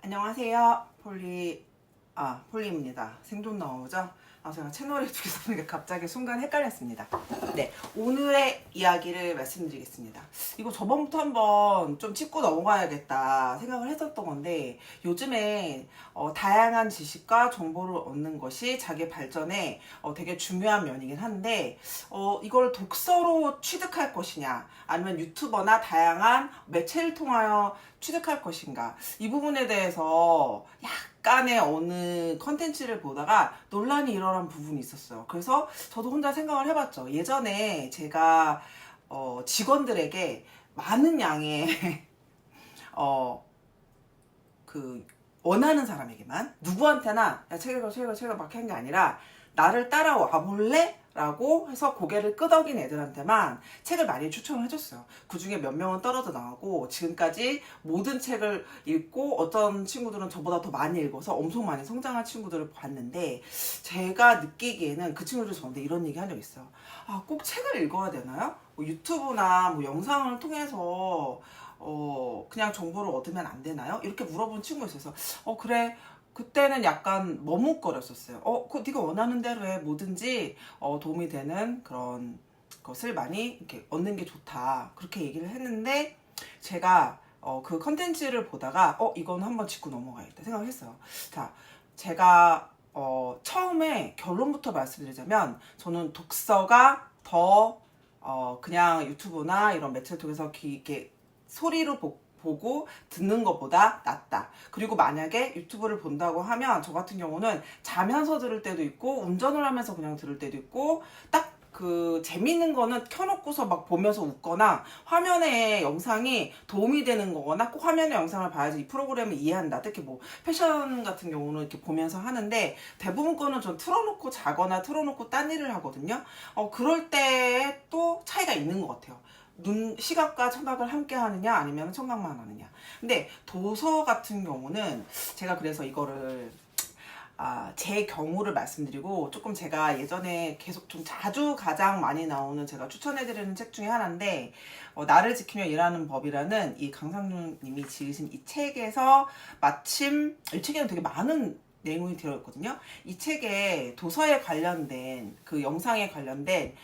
안녕하세요. 폴리입니다. 생존 나오죠? 제가 채널에 두 개 썼는데 갑자기 순간 헷갈렸습니다. 네, 오늘의 이야기를 말씀드리겠습니다. 이거 저번부터 한번 좀 짚고 넘어가야겠다 생각을 했었던 건데, 요즘에 다양한 지식과 정보를 얻는 것이 자기 발전에 되게 중요한 면이긴 한데, 이걸 독서로 취득할 것이냐, 아니면 유튜버나 다양한 매체를 통하여 취득할 것인가, 이 부분에 대해서 약간의 어느 컨텐츠를 보다가 논란이 일어난 부분이 있었어요. 그래서 저도 혼자 생각을 해봤죠. 예전에 제가 직원들에게 많은 양의 그 원하는 사람에게만, 누구한테나 야 책 읽어 막 한 게 아니라 나를 따라와 볼래? 라고 해서 고개를 끄덕인 애들한테만 책을 많이 추천을 해줬어요. 그 중에 몇 명은 떨어져 나가고, 지금까지 모든 책을 읽고 어떤 친구들은 저보다 더 많이 읽어서 엄청 많이 성장한 친구들을 봤는데, 제가 느끼기에는 그 친구들 저한테 이런 얘기 한 적 있어요. 꼭 책을 읽어야 되나요? 뭐 유튜브나 뭐 영상을 통해서 그냥 정보를 얻으면 안 되나요? 이렇게 물어본 친구가 있어서 그래. 그때는 약간 머뭇거렸었어요. 네가 원하는 대로 해. 뭐든지 도움이 되는 그런 것을 많이 이렇게 얻는 게 좋다. 그렇게 얘기를 했는데, 제가 그 컨텐츠를 보다가 이건 한번 짚고 넘어가야겠다 생각했어요. 자, 제가 처음에 결론부터 말씀드리자면, 저는 독서가 더 그냥 유튜브나 이런 매체를 통해서 이렇게 소리로 보고 듣는 것보다 낫다. 그리고 만약에 유튜브를 본다고 하면 저 같은 경우는 자면서 들을 때도 있고, 운전을 하면서 그냥 들을 때도 있고, 딱 그 재밌는 거는 켜놓고서 막 보면서 웃거나, 화면에 영상이 도움이 되는 거거나 꼭 화면에 영상을 봐야지 이 프로그램을 이해한다. 특히 뭐 패션 같은 경우는 이렇게 보면서 하는데, 대부분 거는 전 틀어놓고 자거나 틀어놓고 딴 일을 하거든요. 그럴 때 또 차이가 있는 것 같아요. 시각과 청각을 함께 하느냐, 아니면 청각만 하느냐. 근데 도서 같은 경우는 제가 그래서 이거를 제 경우를 말씀드리고, 조금 제가 예전에 계속 좀 자주 가장 많이 나오는, 제가 추천해드리는 책 중에 하나인데, 나를 지키며 일하는 법이라는 이 강상준 님이 지으신 이 책에서 마침, 이 책에는 되게 많은 내용이 들어있거든요. 이 책에 도서에 관련된, 그 영상에 관련된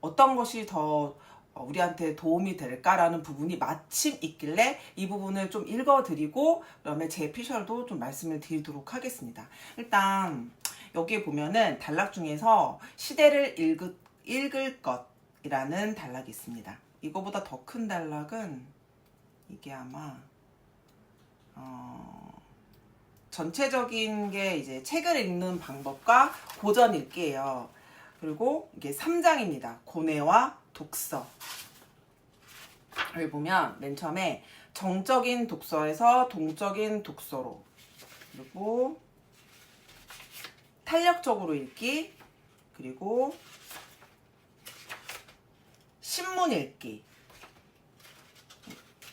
어떤 것이 더 우리한테 도움이 될까라는 부분이 마침 있길래, 이 부분을 좀 읽어드리고 그다음에 제 피셜도 좀 말씀을 드리도록 하겠습니다. 일단 여기에 보면은 단락 중에서 시대를 읽을 것이라는 단락이 있습니다. 이거보다 더 큰 단락은 이게 아마 전체적인 게 이제 책을 읽는 방법과 고전 읽기예요. 그리고 이게 3장입니다. 고뇌와 독서. 여기 보면 맨 처음에 정적인 독서에서 동적인 독서로, 그리고 탄력적으로 읽기, 그리고 신문 읽기,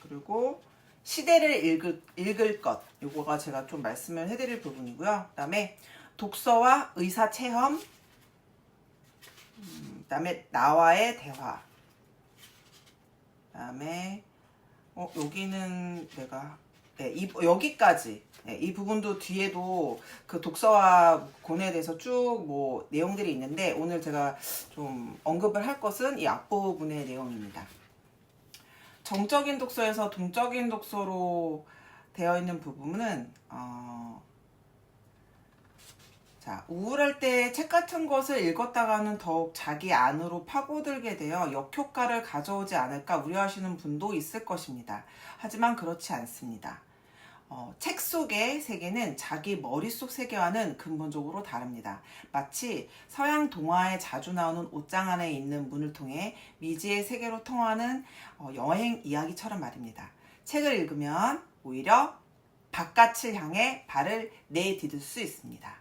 그리고 시대를 읽을 것, 요거가 제가 좀 말씀을 해드릴 부분이고요. 그 다음에 독서와 의사 체험, 그 다음에 나와의 대화, 그 다음에 여기는 내가 여기까지, 이 부분도 뒤에도 그 독서와 고뇌에 대해서 쭉 뭐 내용들이 있는데, 오늘 제가 좀 언급을 할 것은 이 앞부분의 내용입니다. 정적인 독서에서 동적인 독서로 되어 있는 부분은 자, 우울할 때 책 같은 것을 읽었다가는 더욱 자기 안으로 파고들게 되어 역효과를 가져오지 않을까 우려하시는 분도 있을 것입니다. 하지만 그렇지 않습니다. 책 속의 세계는 자기 머릿속 세계와는 근본적으로 다릅니다. 마치 서양 동화에 자주 나오는 옷장 안에 있는 문을 통해 미지의 세계로 통하는 여행 이야기처럼 말입니다. 책을 읽으면 오히려 바깥을 향해 발을 내디딜 수 있습니다.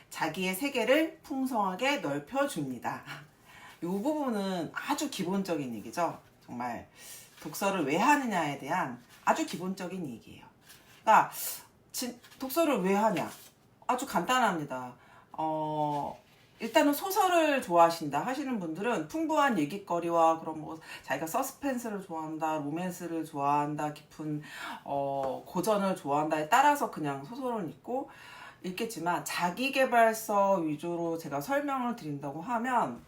자기의 세계를 풍성하게 넓혀줍니다. 이 부분은 아주 기본적인 얘기죠. 정말 독서를 왜 하느냐에 대한 아주 기본적인 얘기예요. 그러니까 독서를 왜 하냐? 아주 간단합니다. 일단은 소설을 좋아하신다 하시는 분들은 풍부한 얘기거리와 그런 뭐 자기가 서스펜스를 좋아한다, 로맨스를 좋아한다, 깊은 고전을 좋아한다에 따라서 그냥 소설을 읽겠지만 자기계발서 위주로 제가 설명을 드린다고 하면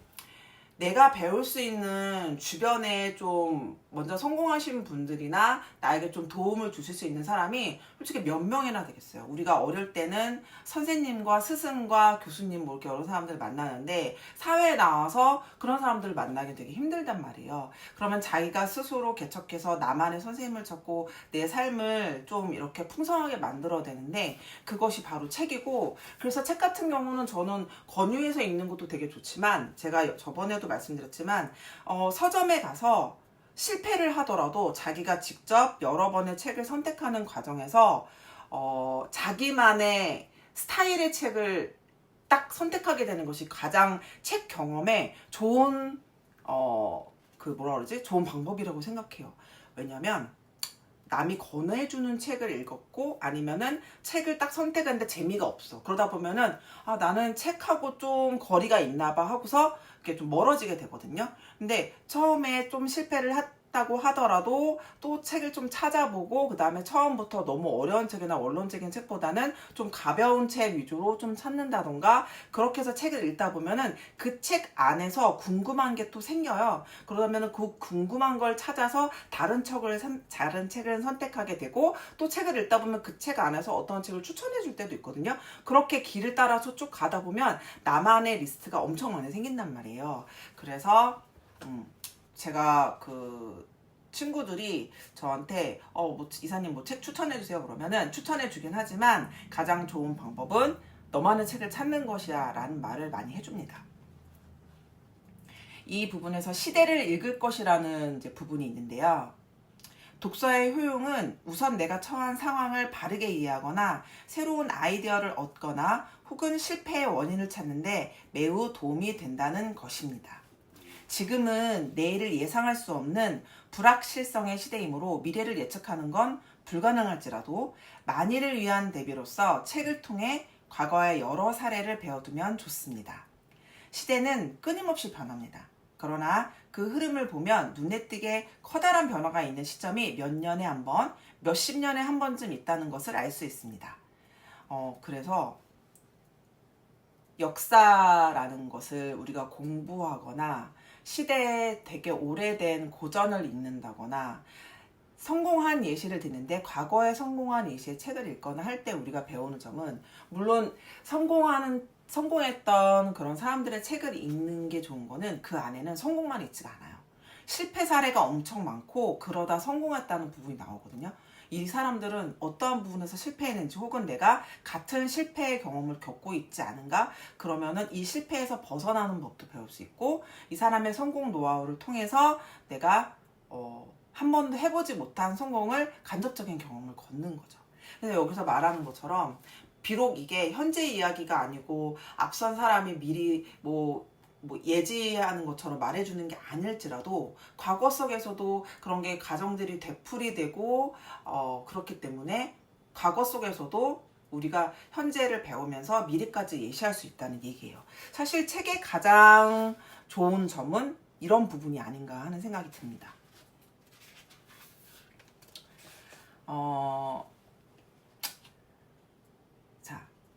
내가 배울 수 있는 주변에 좀 먼저 성공하신 분들이나 나에게 좀 도움을 주실 수 있는 사람이 솔직히 몇 명이나 되겠어요. 우리가 어릴 때는 선생님과 스승과 교수님 뭐 이렇게 여러 사람들 만나는데 사회에 나와서 그런 사람들을 만나기 되게 힘들단 말이에요. 그러면 자기가 스스로 개척해서 나만의 선생님을 찾고 내 삶을 좀 이렇게 풍성하게 만들어야 되는데 그것이 바로 책이고, 그래서 책 같은 경우는 저는 권유해서 읽는 것도 되게 좋지만 제가 저번에도 말씀드렸지만 서점에 가서 실패를 하더라도 자기가 직접 여러 번의 책을 선택하는 과정에서 자기만의 스타일의 책을 딱 선택하게 되는 것이 가장 책 경험에 좋은 좋은 방법이라고 생각해요. 왜냐면 남이 권해주는 책을 읽었고 아니면은 책을 딱 선택했는데 재미가 없어. 그러다 보면은 나는 책하고 좀 거리가 있나 봐 하고서 이렇게 좀 멀어지게 되거든요. 근데 처음에 좀 실패를 했다고 하더라도 또 책을 좀 찾아보고 그 다음에 처음부터 너무 어려운 책이나 원론적인 책보다는 좀 가벼운 책 위주로 좀 찾는다던가 그렇게 해서 책을 읽다 보면은 그 책 안에서 궁금한 게 또 생겨요. 그러면은 그 궁금한 걸 찾아서 다른 책을 선택하게 되고 또 책을 읽다 보면 그 책 안에서 어떤 책을 추천해 줄 때도 있거든요. 그렇게 길을 따라서 쭉 가다 보면 나만의 리스트가 엄청 많이 생긴단 말이에요. 그래서 제가 그 친구들이 저한테 뭐 이사님 뭐 책 추천해 주세요 그러면은 추천해 주긴 하지만 가장 좋은 방법은 너만의 책을 찾는 것이야 라는 말을 많이 해줍니다. 이 부분에서 시대를 읽을 것이라는 이제 부분이 있는데요. 독서의 효용은 우선 내가 처한 상황을 바르게 이해하거나 새로운 아이디어를 얻거나 혹은 실패의 원인을 찾는데 매우 도움이 된다는 것입니다. 지금은 내일을 예상할 수 없는 불확실성의 시대이므로 미래를 예측하는 건 불가능할지라도 만일을 위한 대비로서 책을 통해 과거의 여러 사례를 배워두면 좋습니다. 시대는 끊임없이 변합니다. 그러나 그 흐름을 보면 눈에 띄게 커다란 변화가 있는 시점이 몇 년에 한 번, 몇십 년에 한 번쯤 있다는 것을 알 수 있습니다. 그래서 역사라는 것을 우리가 공부하거나 시대에 되게 오래된 고전을 읽는다거나 성공한 예시를 듣는데 과거에 성공한 예시의 책을 읽거나 할 때 우리가 배우는 점은 물론 성공했던 그런 사람들의 책을 읽는 게 좋은 거는 그 안에는 성공만 있지가 않아요. 실패 사례가 엄청 많고 그러다 성공했다는 부분이 나오거든요. 이 사람들은 어떠한 부분에서 실패했는지 혹은 내가 같은 실패의 경험을 겪고 있지 않은가? 그러면은 이 실패에서 벗어나는 법도 배울 수 있고 이 사람의 성공 노하우를 통해서 내가 한 번도 해보지 못한 성공을 간접적인 경험을 걷는 거죠. 그래서 여기서 말하는 것처럼 비록 이게 현재 이야기가 아니고 앞선 사람이 미리 뭐 예지하는 것처럼 말해주는 게 아닐지라도 과거 속에서도 그런 게 가정들이 되풀이되고 그렇기 때문에 과거 속에서도 우리가 현재를 배우면서 미래까지 예시할 수 있다는 얘기예요. 사실 책의 가장 좋은 점은 이런 부분이 아닌가 하는 생각이 듭니다.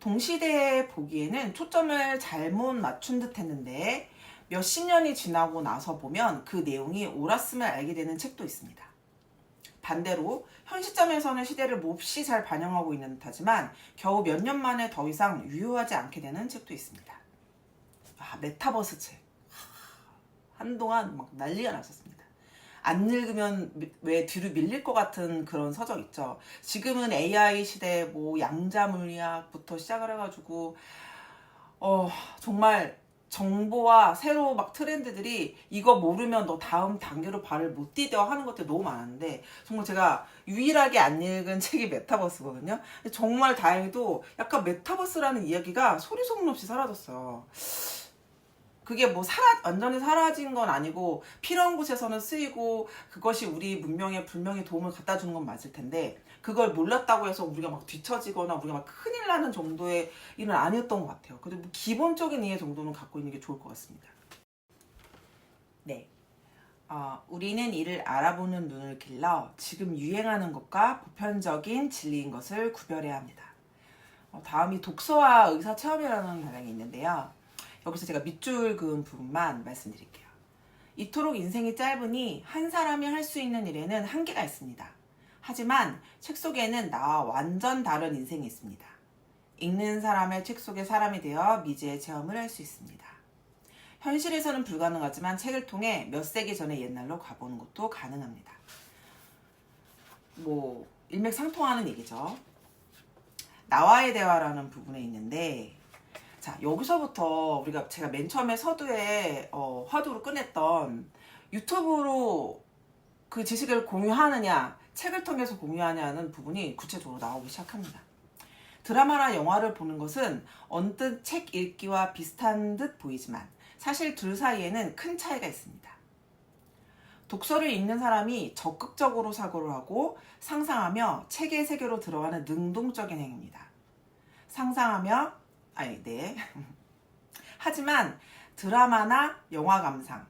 동시대에 보기에는 초점을 잘못 맞춘 듯 했는데 몇십 년이 지나고 나서 보면 그 내용이 옳았음을 알게 되는 책도 있습니다. 반대로 현 시점에서는 시대를 몹시 잘 반영하고 있는 듯하지만 겨우 몇 년 만에 더 이상 유효하지 않게 되는 책도 있습니다. 메타버스 책. 한동안 막 난리가 났었습니다. 안 읽으면 왜 뒤로 밀릴 것 같은 그런 서적 있죠. 지금은 AI 시대 뭐 양자 물리학부터 시작을 해가지고 정말 정보와 새로 막 트렌드들이 이거 모르면 너 다음 단계로 발을 못 디뎌 하는 것들이 너무 많은데 정말 제가 유일하게 안 읽은 책이 메타버스거든요. 정말 다행히도 약간 메타버스라는 이야기가 소리 소문 없이 사라졌어요. 그게 뭐 완전히 사라진 건 아니고 필요한 곳에서는 쓰이고 그것이 우리 문명에 분명히 도움을 갖다 주는 건 맞을 텐데 그걸 몰랐다고 해서 우리가 막 뒤처지거나 우리가 막 큰일 나는 정도의 일은 아니었던 것 같아요. 그래도 뭐 기본적인 이해 정도는 갖고 있는 게 좋을 것 같습니다. 네. 우리는 이를 알아보는 눈을 길러 지금 유행하는 것과 보편적인 진리인 것을 구별해야 합니다. 다음이 독서와 의사 체험이라는 단락이 있는데요. 여기서 제가 밑줄 그은 부분만 말씀드릴게요. 이토록 인생이 짧으니 한 사람이 할 수 있는 일에는 한계가 있습니다. 하지만 책 속에는 나와 완전 다른 인생이 있습니다. 읽는 사람의 책 속의 사람이 되어 미지의 체험을 할 수 있습니다. 현실에서는 불가능하지만 책을 통해 몇 세기 전의 옛날로 가보는 것도 가능합니다. 뭐 일맥상통하는 얘기죠. 나와의 대화라는 부분에 있는데 자 여기서부터 제가 맨 처음에 서두에 화두로 꺼냈던 유튜브로 그 지식을 공유하느냐 책을 통해서 공유하냐는 부분이 구체적으로 나오기 시작합니다. 드라마나 영화를 보는 것은 언뜻 책 읽기와 비슷한 듯 보이지만 사실 둘 사이에는 큰 차이가 있습니다. 독서를 읽는 사람이 적극적으로 사고를 하고 상상하며 책의 세계로 들어가는 능동적인 행위입니다. 하지만 드라마나 영화 감상은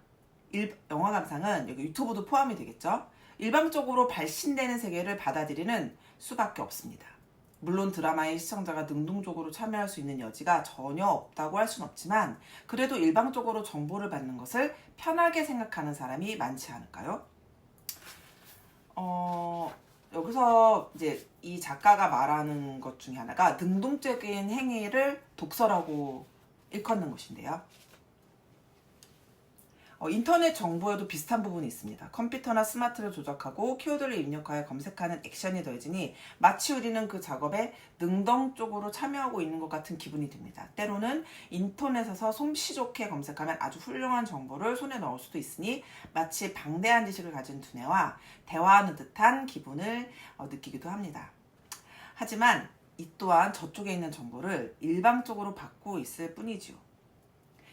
여기 유튜브도 포함이 되겠죠. 일방적으로 발신되는 세계를 받아들이는 수밖에 없습니다. 물론 드라마의 시청자가 능동적으로 참여할 수 있는 여지가 전혀 없다고 할 수는 없지만 그래도 일방적으로 정보를 받는 것을 편하게 생각하는 사람이 많지 않을까요? 여기서 이제 이 작가가 말하는 것 중에 하나가 능동적인 행위를 독서라고 일컫는 것인데요. 인터넷 정보에도 비슷한 부분이 있습니다. 컴퓨터나 스마트를 조작하고 키워드를 입력하여 검색하는 액션이 더해지니 마치 우리는 그 작업에 능동적으로 참여하고 있는 것 같은 기분이 듭니다. 때로는 인터넷에서 솜씨 좋게 검색하면 아주 훌륭한 정보를 손에 넣을 수도 있으니 마치 방대한 지식을 가진 두뇌와 대화하는 듯한 기분을 느끼기도 합니다. 하지만 이 또한 저쪽에 있는 정보를 일방적으로 받고 있을 뿐이지요.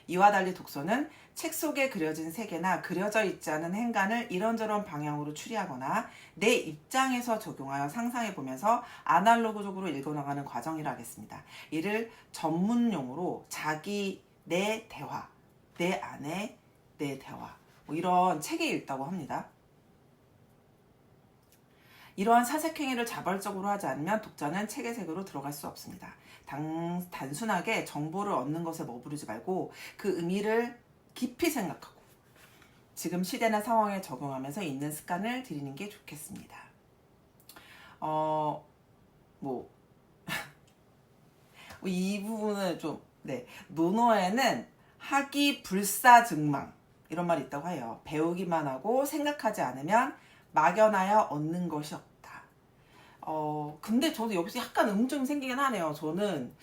이와 달리 독서는 책 속에 그려진 세계나 그려져 있지 않은 행간을 이런저런 방향으로 추리하거나 내 입장에서 적용하여 상상해보면서 아날로그적으로 읽어나가는 과정이라 하겠습니다. 이를 전문용어로 내 대화, 내 안에 내 대화 이런 책이 있다고 합니다. 이러한 사색행위를 자발적으로 하지 않으면 독자는 책의 세계로 들어갈 수 없습니다. 단순하게 정보를 얻는 것에 머무르지 말고 그 의미를 깊이 생각하고 지금 시대나 상황에 적용하면서 있는 습관을 들이는 게 좋겠습니다. 이 부분은 좀 논어에는 하기불사증망 이런 말이 있다고 해요. 배우기만 하고 생각하지 않으면 막연하여 얻는 것이 없다. 근데 저도 여기서 약간 의문점이 생기긴 하네요. 저는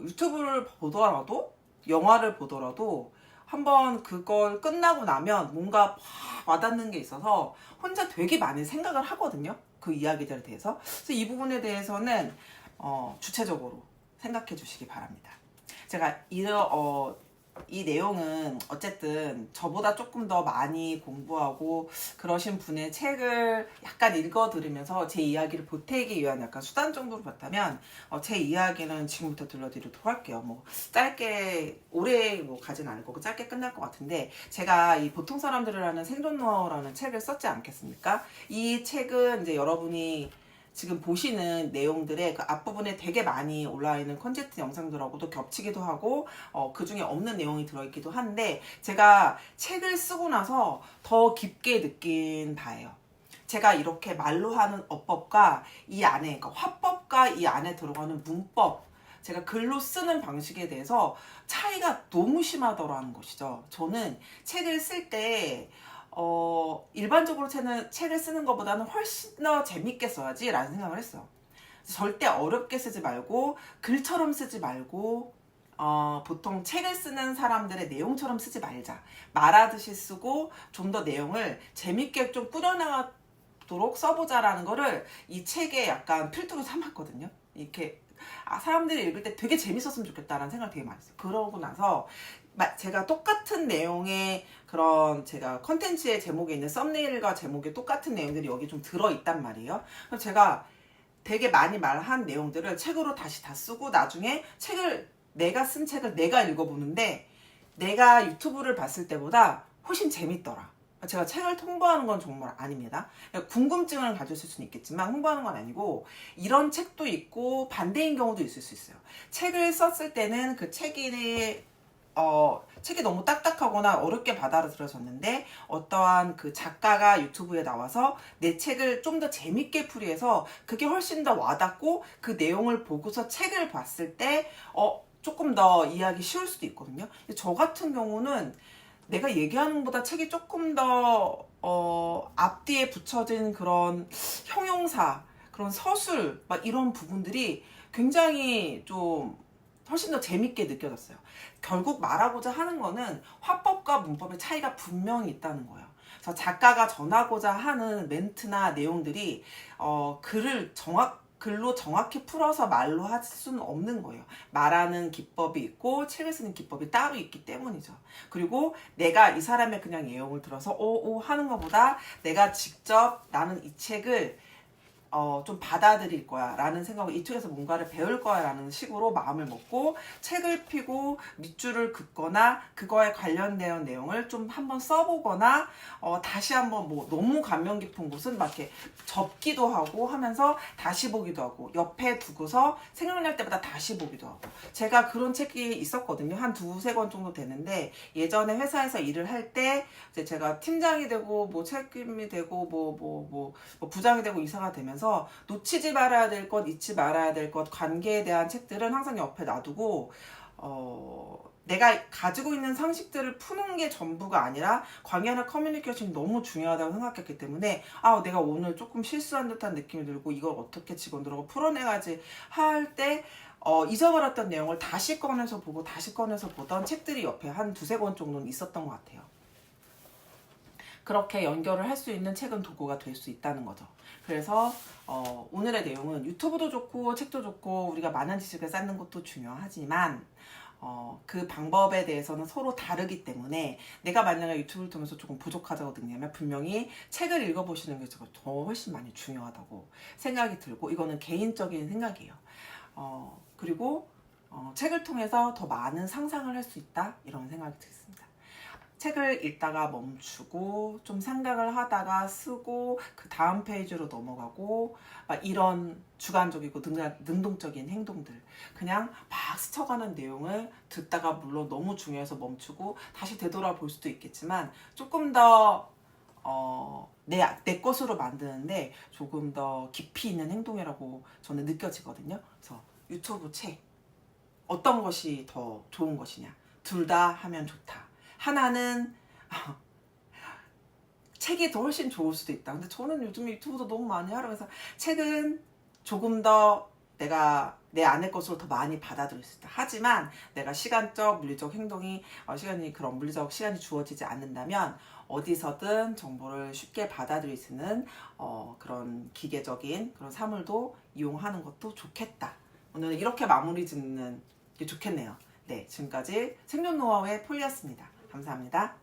유튜브를 보더라도 영화를 보더라도 한번 그걸 끝나고 나면 뭔가 와닿는 게 있어서 혼자 되게 많이 생각을 하거든요. 그 이야기들에 대해서. 그래서 이 부분에 대해서는 주체적으로 생각해 주시기 바랍니다. 제가 이 내용은 어쨌든 저보다 조금 더 많이 공부하고 그러신 분의 책을 약간 읽어 들으면서 제 이야기를 보태기 위한 약간 수단 정도로 봤다면 제 이야기는 지금부터 들려드리도록 할게요. 뭐 짧게 오래 가진 않을 거고 짧게 끝날 것 같은데 제가 이 보통 사람들을 하는 생존너라는 책을 썼지 않겠습니까? 이 책은 이제 여러분이 지금 보시는 내용들의 그 앞부분에 되게 많이 올라와 있는 콘텐츠 영상들하고도 겹치기도 하고 그 중에 없는 내용이 들어있기도 한데 제가 책을 쓰고 나서 더 깊게 느낀 바예요. 제가 이렇게 말로 하는 어법과 이 안에 그러니까 화법과 이 안에 들어가는 문법 제가 글로 쓰는 방식에 대해서 차이가 너무 심하더라는 것이죠. 저는 책을 쓸때 일반적으로 책을 쓰는 것보다는 훨씬 더 재밌게 써야지 라는 생각을 했어요. 절대 어렵게 쓰지 말고 글처럼 쓰지 말고 보통 책을 쓰는 사람들의 내용처럼 쓰지 말자. 말하듯이 쓰고 좀 더 내용을 재밌게 좀 꾸려나가도록 써보자라는 거를 이 책에 약간 필두로 삼았거든요. 이렇게 사람들이 읽을 때 되게 재밌었으면 좋겠다라는 생각을 되게 많이 했어요. 그러고 나서 제가 똑같은 내용의 그런 제가 컨텐츠의 제목에 있는 썸네일과 제목에 똑같은 내용들이 여기 좀 들어있단 말이에요. 그럼 제가 되게 많이 말한 내용들을 책으로 다시 다 쓰고 나중에 내가 쓴 책을 내가 읽어보는데 내가 유튜브를 봤을 때보다 훨씬 재밌더라. 제가 책을 홍보하는 건 정말 아닙니다. 궁금증을 가졌을 수는 있겠지만 홍보하는 건 아니고 이런 책도 있고 반대인 경우도 있을 수 있어요. 책을 썼을 때는 그 책이 너무 딱딱하거나 어렵게 받아들여졌는데 어떠한 그 작가가 유튜브에 나와서 내 책을 좀 더 재밌게 풀이해서 그게 훨씬 더 와닿고 그 내용을 보고서 책을 봤을 때 조금 더 이해하기 쉬울 수도 있거든요. 저 같은 경우는 내가 얘기하는 것보다 책이 조금 더 앞뒤에 붙여진 그런 형용사, 그런 서술 막 이런 부분들이 굉장히 좀 훨씬 더 재밌게 느껴졌어요. 결국 말하고자 하는 거는 화법과 문법의 차이가 분명히 있다는 거예요. 그래서 작가가 전하고자 하는 멘트나 내용들이 글로 정확히 풀어서 말로 할 수는 없는 거예요. 말하는 기법이 있고 책을 쓰는 기법이 따로 있기 때문이죠. 그리고 내가 이 사람의 그냥 내용을 들어서 오 하는 것보다 내가 직접 나는 이 책을 좀 받아들일 거야 라는 생각을 이쪽에서 뭔가를 배울 거야 라는 식으로 마음을 먹고 책을 펴고 밑줄을 긋거나 그거에 관련된 내용을 좀 한번 써보거나 다시 한번 뭐 너무 감명 깊은 곳은 막 이렇게 접기도 하고 하면서 다시 보기도 하고 옆에 두고서 생각날 때마다 다시 보기도 하고 제가 그런 책이 있었거든요. 한 두세 권 정도 되는데 예전에 회사에서 일을 할 때 제가 팀장이 되고 뭐 책임이 되고 뭐 부장이 되고 이사가 되면서 놓치지 말아야 될 것, 잊지 말아야 될 것, 관계에 대한 책들은 항상 옆에 놔두고 내가 가지고 있는 상식들을 푸는 게 전부가 아니라 관계나 커뮤니케이션이 너무 중요하다고 생각했기 때문에 내가 오늘 조금 실수한 듯한 느낌이 들고 이걸 어떻게 직원들하고 풀어내가지 할 때 잊어버렸던 내용을 다시 꺼내서 보고 다시 꺼내서 보던 책들이 옆에 한 두세 권 정도는 있었던 것 같아요. 그렇게 연결을 할 수 있는 책은 도구가 될 수 있다는 거죠. 그래서 오늘의 내용은 유튜브도 좋고 책도 좋고 우리가 많은 지식을 쌓는 것도 중요하지만 그 방법에 대해서는 서로 다르기 때문에 내가 만약에 유튜브를 통해서 조금 부족하다고 느끼면 분명히 책을 읽어보시는 게 더 훨씬 많이 중요하다고 생각이 들고 이거는 개인적인 생각이에요. 그리고 책을 통해서 더 많은 상상을 할 수 있다 이런 생각이 들습니다. 책을 읽다가 멈추고 좀 생각을 하다가 쓰고 그 다음 페이지로 넘어가고 이런 주관적이고 능동적인 행동들 그냥 막 스쳐가는 내용을 듣다가 물론 너무 중요해서 멈추고 다시 되돌아볼 수도 있겠지만 조금 더 내 것으로 만드는데 조금 더 깊이 있는 행동이라고 저는 느껴지거든요. 그래서 유튜브 책 어떤 것이 더 좋은 것이냐 둘 다 하면 좋다. 하나는 책이 더 훨씬 좋을 수도 있다. 근데 저는 요즘 유튜브도 너무 많이 하러 해서 책은 조금 더 내가 내 안의 것으로 더 많이 받아들일 수 있다. 하지만 내가 시간적, 물리적 행동이 그런 물리적 시간이 주어지지 않는다면 어디서든 정보를 쉽게 받아들일 수 있는 그런 기계적인 그런 사물도 이용하는 것도 좋겠다. 오늘 이렇게 마무리 짓는 게 좋겠네요. 네, 지금까지 생존 노하우의 폴리였습니다. 감사합니다.